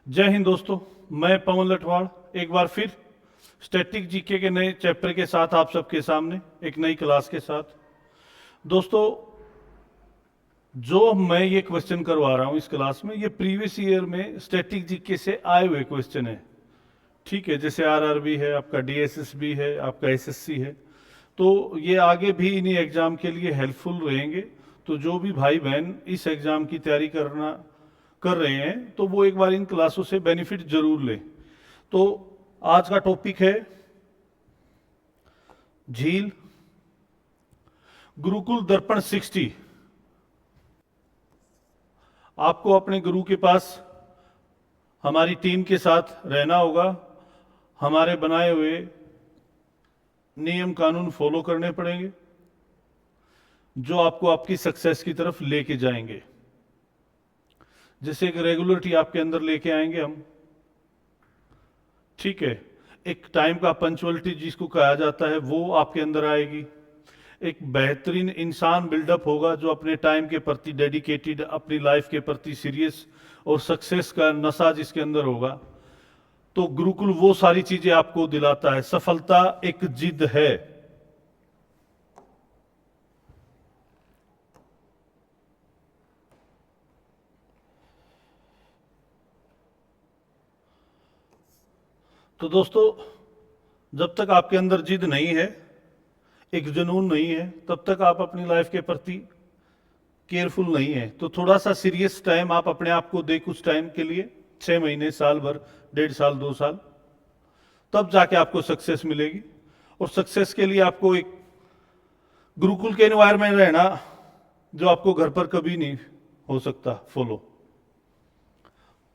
जय हिंद दोस्तों। मैं पवन लठवाड़ एक बार फिर स्टैटिक जीके के नए चैप्टर के साथ आप सबके सामने एक नई क्लास के साथ। दोस्तों, जो मैं ये क्वेश्चन करवा रहा हूँ इस क्लास में, ये प्रीवियस ईयर में स्टैटिक जीके से आए हुए क्वेश्चन है। ठीक है, जैसे आरआरबी है, आपका डीएसएसबी है, आपका एसएससी है, तो ये आगे भी इन्हीं एग्जाम के लिए हेल्पफुल रहेंगे। तो जो भी भाई बहन इस एग्जाम की तैयारी कर रहे हैं तो वो एक बार इन क्लासों से बेनिफिट जरूर लें। तो आज का टॉपिक है झील गुरुकुल दर्पण 60। आपको अपने गुरु के पास हमारी टीम के साथ रहना होगा, हमारे बनाए हुए नियम कानून फॉलो करने पड़ेंगे जो आपको आपकी सक्सेस की तरफ लेके जाएंगे। जैसे एक रेगुलरिटी आपके अंदर लेके आएंगे हम, ठीक है। एक टाइम का पंचुअलिटी जिसको कहा जाता है वो आपके अंदर आएगी। एक बेहतरीन इंसान बिल्डअप होगा जो अपने टाइम के प्रति डेडिकेटेड, अपनी लाइफ के प्रति सीरियस और सक्सेस का नशा जिसके अंदर होगा। तो गुरुकुल वो सारी चीजें आपको दिलाता है। सफलता एक जिद है। तो दोस्तों, जब तक आपके अंदर जिद नहीं है, एक जुनून नहीं है, तब तक आप अपनी लाइफ के प्रति केयरफुल नहीं है। तो थोड़ा सा सीरियस टाइम आप अपने आप को दे कुछ टाइम के लिए, 6 महीने, साल भर, 1.5 साल, 2 साल, तब जाके आपको सक्सेस मिलेगी। और सक्सेस के लिए आपको एक गुरुकुल के एनवायरमेंट रहना जो आपको घर पर कभी नहीं हो सकता फॉलो।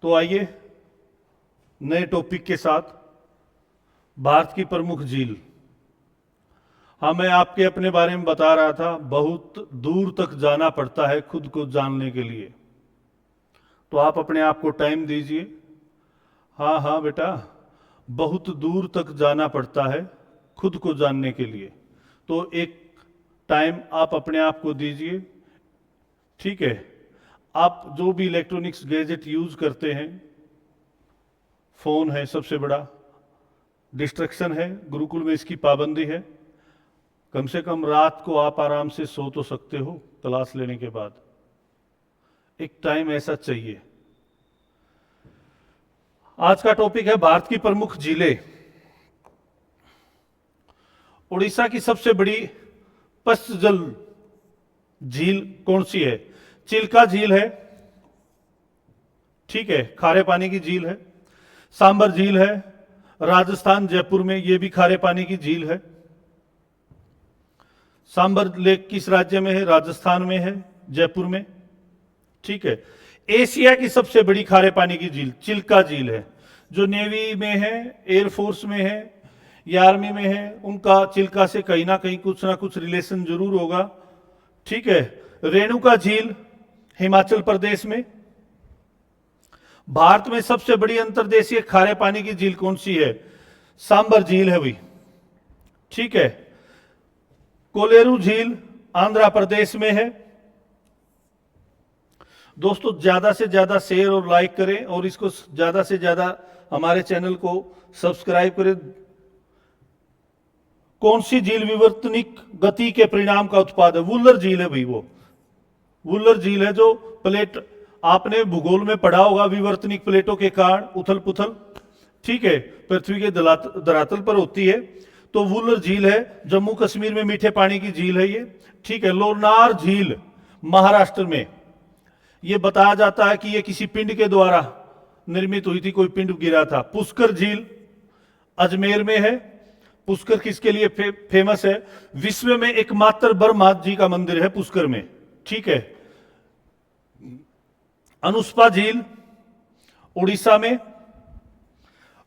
तो आइए नए टॉपिक के साथ, भारत की प्रमुख झील। हाँ, मैं आपके अपने बारे में बता रहा था, बहुत दूर तक जाना पड़ता है खुद को जानने के लिए। तो आप अपने आप को टाइम दीजिए। हाँ हाँ बेटा, बहुत दूर तक जाना पड़ता है खुद को जानने के लिए। तो एक टाइम आप अपने आप को दीजिए, ठीक है। आप जो भी इलेक्ट्रॉनिक्स गैजेट यूज करते हैं, फोन है सबसे बड़ा डिस्ट्रैक्शन है, गुरुकुल में इसकी पाबंदी है। कम से कम रात को आप आराम से सो तो सकते हो क्लास लेने के बाद। एक टाइम ऐसा चाहिए। आज का टॉपिक है भारत की प्रमुख झीलें। उड़ीसा की सबसे बड़ी पश्च जल झील कौन सी है? चिल्का झील है, ठीक है, खारे पानी की झील है। सांबर झील है, राजस्थान जयपुर में, यह भी खारे पानी की झील है। सांबर लेक किस राज्य में है? राजस्थान में है, जयपुर में, ठीक है। एशिया की सबसे बड़ी खारे पानी की झील चिल्का झील है। जो नेवी में है, एयरफोर्स में है या आर्मी में है, उनका चिल्का से कहीं ना कहीं कुछ ना कुछ रिलेशन जरूर होगा, ठीक है। रेणुका झील हिमाचल प्रदेश में। भारत में सबसे बड़ी अंतर्देशीय खारे पानी की झील कौन सी है? सांबर झील है भाई, ठीक है। कोलेरू झील आंध्र प्रदेश में है। दोस्तों, ज्यादा से ज्यादा शेयर और लाइक करें और इसको ज्यादा से ज्यादा हमारे चैनल को सब्सक्राइब करें। कौन सी झील विवर्तनिक गति के परिणाम का उत्पाद है? वुलर झील है भाई। वो वुलर झील है जो प्लेट, आपने भूगोल में पढ़ा होगा, विवर्तनिक प्लेटों के कारण उथल पुथल, ठीक है, पृथ्वी के धरातल पर होती है। तो वुलर झील है, जम्मू कश्मीर में मीठे पानी की झील है ये, ठीक है। लोनार झील महाराष्ट्र में। यह बताया जाता है कि यह किसी पिंड के द्वारा निर्मित हुई थी, कोई पिंड गिरा था। पुष्कर झील अजमेर में है। पुष्कर किसके लिए फेमस है? विश्व में एकमात्र ब्रह्मा जी का मंदिर है पुष्कर में, ठीक है। अनुस्पा झील उड़ीसा में।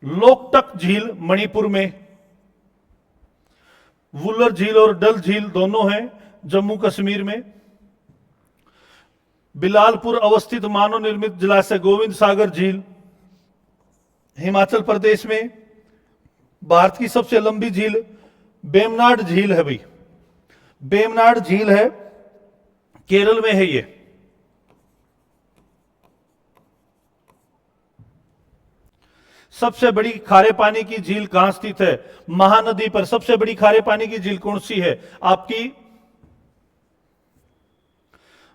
लोकटक झील मणिपुर में। वुलर झील और डल झील दोनों हैं जम्मू कश्मीर में। बिलालपुर अवस्थित मानव निर्मित जलाशय गोविंद सागर झील हिमाचल प्रदेश में। भारत की सबसे लंबी झील बेमनाड झील है भाई। बेमनाड झील है, केरल में है ये। सबसे बड़ी खारे पानी की झील कहां स्थित है? महानदी पर सबसे बड़ी खारे पानी की झील कौन सी है आपकी?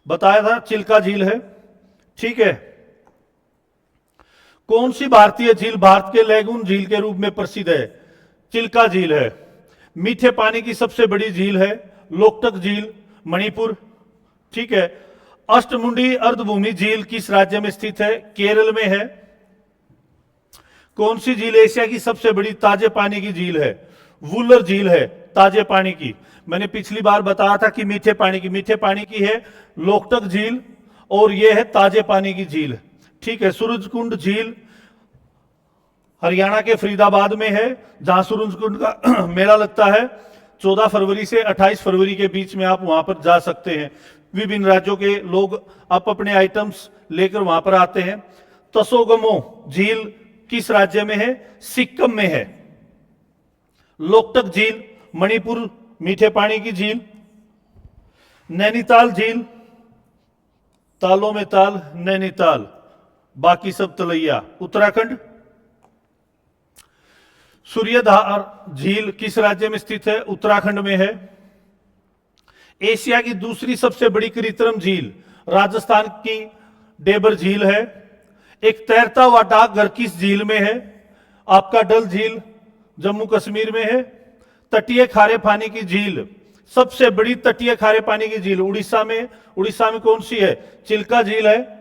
बताया था चिल्का झील है। ठीक है। कौन सी भारतीय झील भारत के लैगून झील के रूप में प्रसिद्ध है? चिल्का झील है। मीठे पानी की सबसे बड़ी झील है लोकटक झील, मणिपुर। ठीक है। अष्टमुंडी अर्धभूमि झील किस राज्य में स्थित है? केरल में है। कौन सी झील एशिया की सबसे बड़ी ताजे पानी की झील है? वुलर झील है ताजे पानी की। मैंने पिछली बार बताया था कि मीठे पानी की है लोकटक झील, और यह है ताजे पानी की झील। ठीक है। सूरजकुंड झील हरियाणा के फरीदाबाद में है, जहां सूरजकुंड का मेला लगता है। 14 फरवरी से 28 फरवरी के बीच में आप वहां पर जा सकते हैं। विभिन्न राज्यों के लोग अपने आइटम्स लेकर वहां पर आते हैं। तसोगमो झील किस राज्य में है? सिक्किम में है। लोकटक झील मणिपुर, मीठे पानी की झील। नैनीताल झील, तालों में ताल नैनीताल, बाकी सब तलैया, उत्तराखंड। सूर्यधार झील किस राज्य में स्थित है? उत्तराखंड में है। एशिया की दूसरी सबसे बड़ी कृत्रिम झील राजस्थान की डेबर झील है। एक तैरता हुआ डाकघर किस झील में है? आपका डल झील जम्मू कश्मीर में है। तटीय खारे पानी की झील, सबसे बड़ी तटीय खारे पानी की झील उड़ीसा में कौन सी है? चिल्का झील है।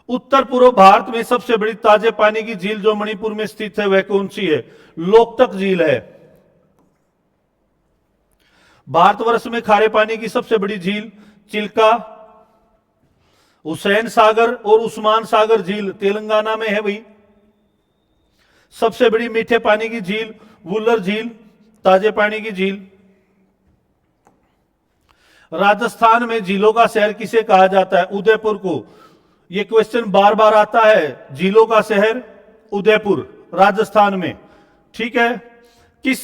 उत्तर पूर्व भारत में सबसे बड़ी ताजे पानी की झील जो मणिपुर में स्थित है वह कौन सी है? लोकटक झील है। भारतवर्ष में खारे पानी की सबसे बड़ी झील चिल्का, हुसैन सागर और उस्मान सागर झील तेलंगाना में है भाई। सबसे बड़ी मीठे पानी की झील वुलर झील, ताजे पानी की झील। राजस्थान में झीलों का शहर किसे कहा जाता है? उदयपुर को। यह क्वेश्चन बार बार आता है। झीलों का शहर उदयपुर राजस्थान में। ठीक है। किस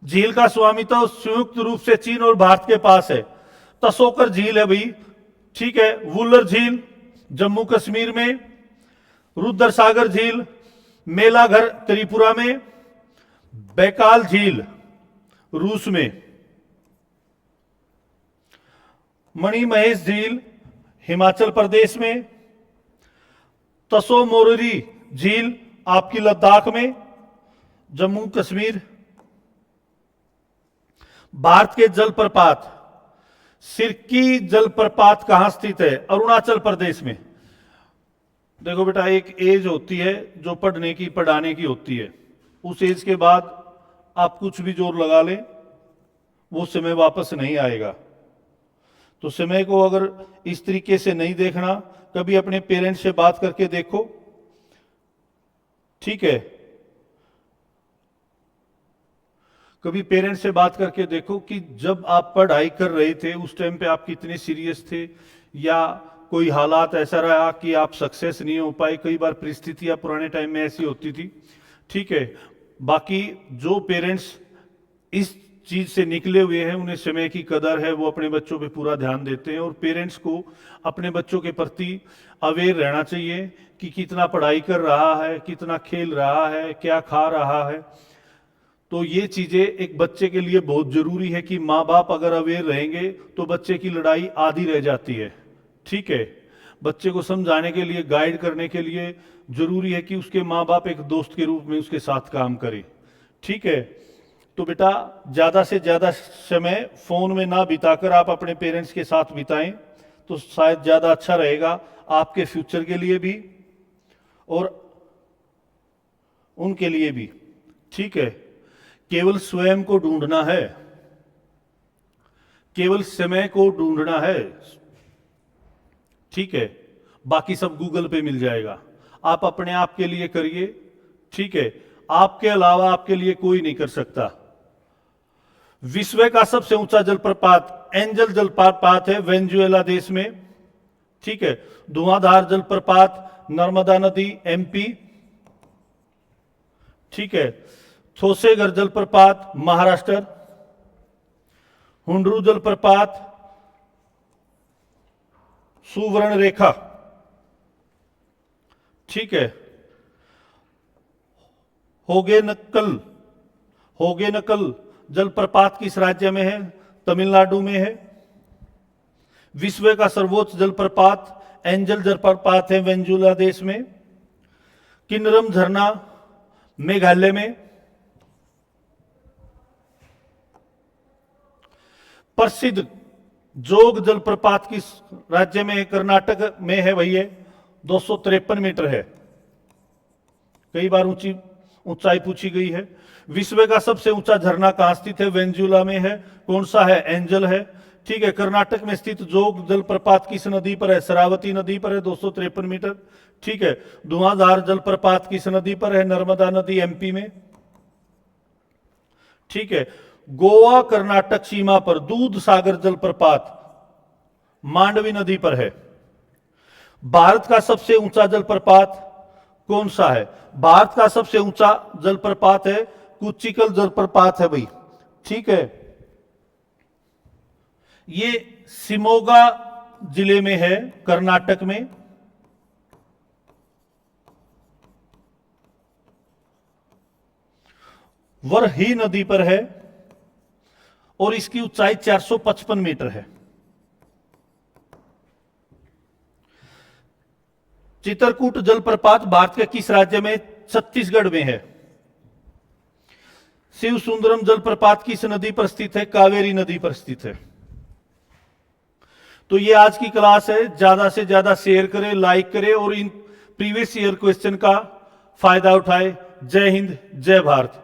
झील का स्वामित्व संयुक्त रूप से चीन और भारत के पास है? तसोकर झील है भाई। ठीक है। वुलर झील जम्मू कश्मीर में। रुद्र सागर झील मेलाघर त्रिपुरा में। बैकाल झील रूस में। मणिमहेश झील हिमाचल प्रदेश में। तसो मोररी झील आपकी लद्दाख में, जम्मू कश्मीर। भारत के जलप्रपात सिरकी जलप्रपात कहां स्थित है? अरुणाचल प्रदेश में। देखो बेटा, एक एज होती है जो पढ़ने की पढ़ाने की होती है। उस एज के बाद आप कुछ भी जोर लगा लें वो समय वापस नहीं आएगा। तो समय को अगर इस तरीके से नहीं देखना, कभी अपने पेरेंट्स से बात करके देखो। ठीक है। कभी पेरेंट्स से बात करके देखो कि जब आप पढ़ाई कर रहे थे उस टाइम पे आप कितने सीरियस थे, या कोई हालात ऐसा रहा कि आप सक्सेस नहीं हो पाए। कई बार परिस्थितियां पुराने टाइम में ऐसी होती थी। ठीक है। बाकी जो पेरेंट्स इस चीज से निकले हुए हैं उन्हें समय की कदर है, वो अपने बच्चों पे पूरा ध्यान देते हैं। और पेरेंट्स को अपने बच्चों के प्रति अवेयर रहना चाहिए कि कितना पढ़ाई कर रहा है, कितना खेल रहा है, क्या खा रहा है। तो ये चीजें एक बच्चे के लिए बहुत जरूरी है कि माँ बाप अगर अवेयर रहेंगे तो बच्चे की लड़ाई आधी रह जाती है। ठीक है। बच्चे को समझाने के लिए, गाइड करने के लिए जरूरी है कि उसके माँ बाप एक दोस्त के रूप में उसके साथ काम करें। ठीक है। तो बेटा, ज्यादा से ज्यादा समय फोन में ना बिताकर आप अपने पेरेंट्स के साथ बिताएं तो शायद ज्यादा अच्छा रहेगा आपके फ्यूचर के लिए भी और उनके लिए भी। ठीक है। केवल स्वयं को ढूंढना है, केवल समय को ढूंढना है। ठीक है। बाकी सब गूगल पे मिल जाएगा। आप अपने आप के लिए करिए। ठीक है। आपके अलावा आपके लिए कोई नहीं कर सकता। विश्व का सबसे ऊंचा जलप्रपात एंजल जलप्रपात है वेनेजुएला देश में। ठीक है। धुआंधार जलप्रपात नर्मदा नदी एमपी। ठीक है। थोसेगर जलप्रपात महाराष्ट्र। हुंडरू जलप्रपात सुवर्ण रेखा। ठीक है। होगेनकल जलप्रपात किस राज्य में है? तमिलनाडु में है। विश्व का सर्वोच्च जलप्रपात एंजल जलप्रपात है वेनेजुएला देश में। किन्नरम झरना मेघालय में। प्रसिद्ध जोग जलप्रपात किस राज्य में है? कर्नाटक में है। वही है 253 मीटर है। कई बार ऊंचाई पूछी गई है। विश्व का सबसे ऊंचा झरना कहां स्थित है? वेनेजुएला में है। कौन सा है? एंजल है। ठीक है। कर्नाटक में स्थित जोग जलप्रपात किस नदी पर है? शरावती नदी पर है 253 मीटर। ठीक है। धुआंधार जलप्रपात किस नदी पर है? नर्मदा नदी एमपी में। ठीक है। गोवा कर्नाटक सीमा पर दूध सागर जलप्रपात मांडवी नदी पर है। भारत का सबसे ऊंचा जलप्रपात कौन सा है? भारत का सबसे ऊंचा जलप्रपात है कुचिकल जलप्रपात है भाई। ठीक है। ये शिमोगा जिले में है कर्नाटक में। वरही नदी पर है और इसकी ऊंचाई 455 मीटर है। चित्रकूट जलप्रपात भारत के किस राज्य में? छत्तीसगढ़ में है। शिव सुंदरम जलप्रपात किस नदी पर स्थित है? कावेरी नदी पर स्थित है। तो ये आज की क्लास है। ज्यादा से ज्यादा शेयर करें, लाइक करें और इन प्रीवियस ईयर क्वेश्चन का फायदा उठाएं। जय हिंद, जय भारत।